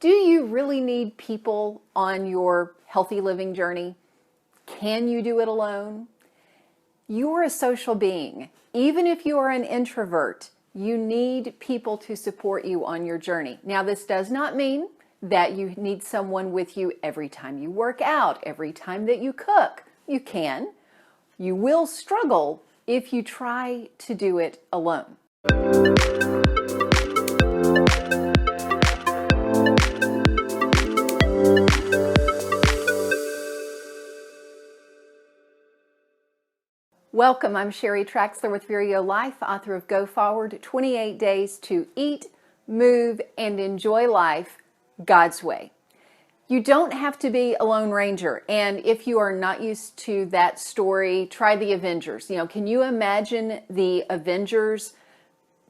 Do you really need people on your healthy living journey? Can you do it alone? You're a social being. Even if you are an introvert, you need people to support you on your journey. Now, this does not mean that you need someone with you every time you work out, every time that you cook. You can. You will struggle if you try to do it alone. Welcome, I'm Sheri Traxler with Nourish Your Life, author of Go Forward, 28 Days to Eat, Move, and Enjoy Life God's Way. You don't have to be a Lone Ranger, and if you are not used to that story, try the Avengers. Can you imagine the Avengers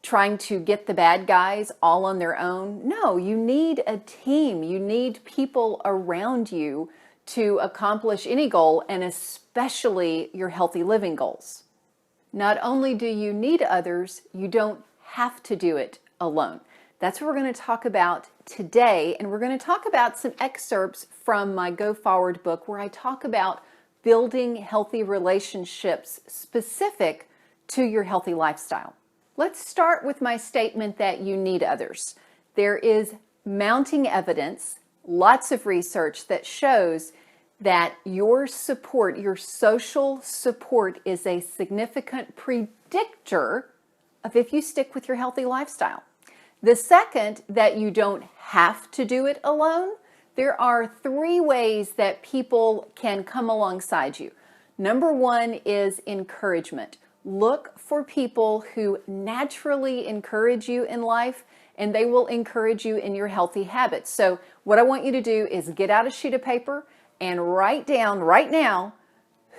trying to get the bad guys all on their own? No, you need a team. You need people around you to accomplish any goal, and especially your healthy living goals. Not only do you need others, you don't have to do it alone. That's what we're going to talk about today, and we're going to talk about some excerpts from my Go Forward book where I talk about building healthy relationships specific to your healthy lifestyle. Let's start with my statement that you need others. There is mounting evidence, lots of research that shows that your support, your social support, is a significant predictor of if you stick with your healthy lifestyle. The second, that you don't have to do it alone. There are 3 ways that people can come alongside you. Number 1 is encouragement. Look for people who naturally encourage you in life, and they will encourage you in your healthy habits. So what I want you to do is get out a sheet of paper and write down right now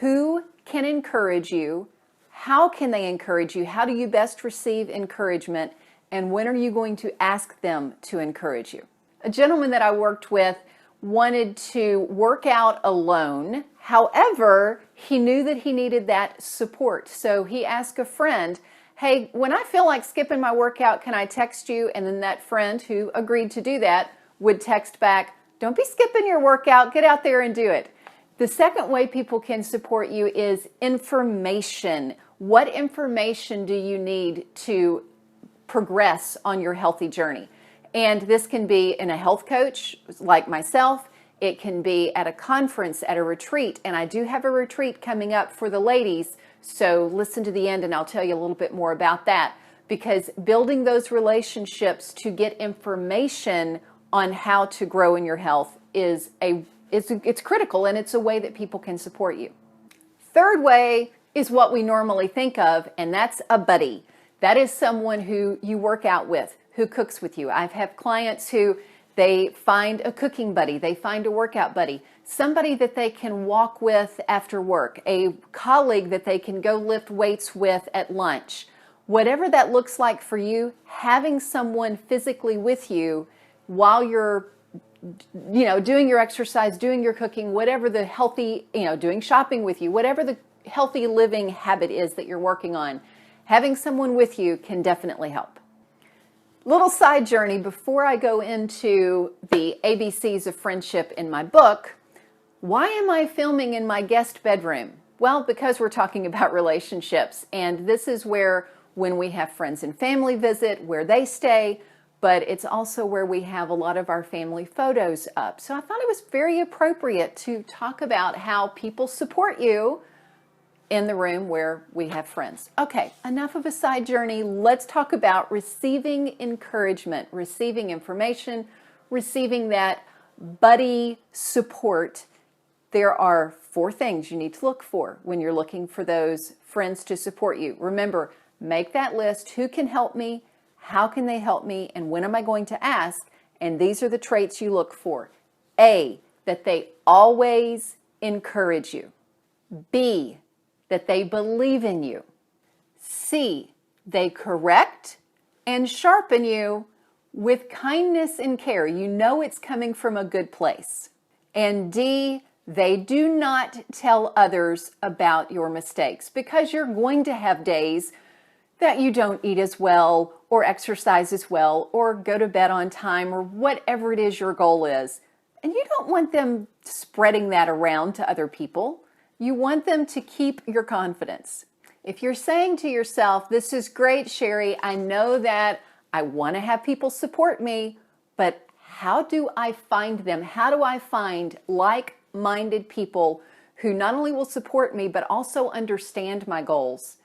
who can encourage you, how can they encourage you, how do you best receive encouragement, and when are you going to ask them to encourage you. A gentleman that I worked with wanted to work out alone. However, he knew that he needed that support. So he asked a friend, hey, when I feel like skipping my workout, can I text you? And then that friend who agreed to do that would text back, don't be skipping your workout, get out there and do it. The second way people can support you is information. What information do you need to progress on your healthy journey? And this can be in a health coach like myself. It can be at a conference, at a retreat. And I do have a retreat coming up for the ladies. So listen to the end and I'll tell you a little bit more about that, because building those relationships to get information on how to grow in your health is it's critical, and it's a way that people can support you. Third way is what we normally think of, and that's a buddy. That is someone who you work out with, who cooks with you. I've had clients who they find a cooking buddy, they find a workout buddy, somebody that they can walk with after work, a colleague that they can go lift weights with at lunch. Whatever that looks like for you, having someone physically with you while you're doing your exercise, doing your cooking, whatever the healthy, doing shopping with you, whatever the healthy living habit is that you're working on, having someone with you can definitely help. Little side journey before I go into the ABCs of friendship in my book. Why am I filming in my guest bedroom? Well, because we're talking about relationships, and this is where, when we have friends and family visit, where they stay, but it's also where we have a lot of our family photos up. So I thought it was very appropriate to talk about how people support you in the room where we have friends. Okay, enough of a side journey. Let's talk about receiving encouragement, receiving information, receiving that buddy support. There are 4 things you need to look for when you're looking for those friends to support you. Remember, make that list. Who can help me? How can they help me? And when am I going to ask? And these are the traits you look for. A, that they always encourage you. B, that they believe in you. C, they correct and sharpen you with kindness and care. You know it's coming from a good place. And D, they do not tell others about your mistakes, because you're going to have days that you don't eat as well, or exercise as well, or go to bed on time, or whatever it is your goal is. And you don't want them spreading that around to other people. You want them to keep your confidence. If you're saying to yourself, this is great, Sheri, I know that I want to have people support me, but how do I find them? How do I find like-minded people who not only will support me, but also understand my goals?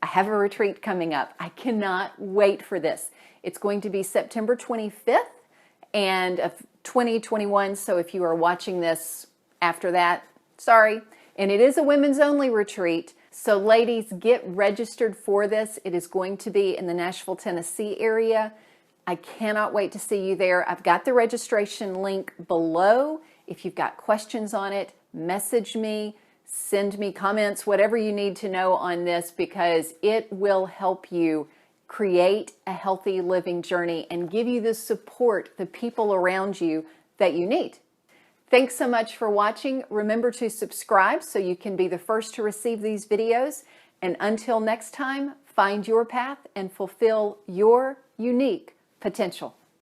I have a retreat coming up. I cannot wait for this. It's going to be September 25th and of 2021. So if you are watching this after that, sorry. And it is a women's only retreat. So ladies, get registered for this. It is going to be in the Nashville, Tennessee area. I cannot wait to see you there. I've got the registration link below. If you've got questions on it, message me, send me comments, whatever you need to know on this, because it will help you create a healthy living journey and give you the support, the people around you that you need. Thanks so much for watching. Remember to subscribe so you can be the first to receive these videos. And until next time, find your path and fulfill your unique potential.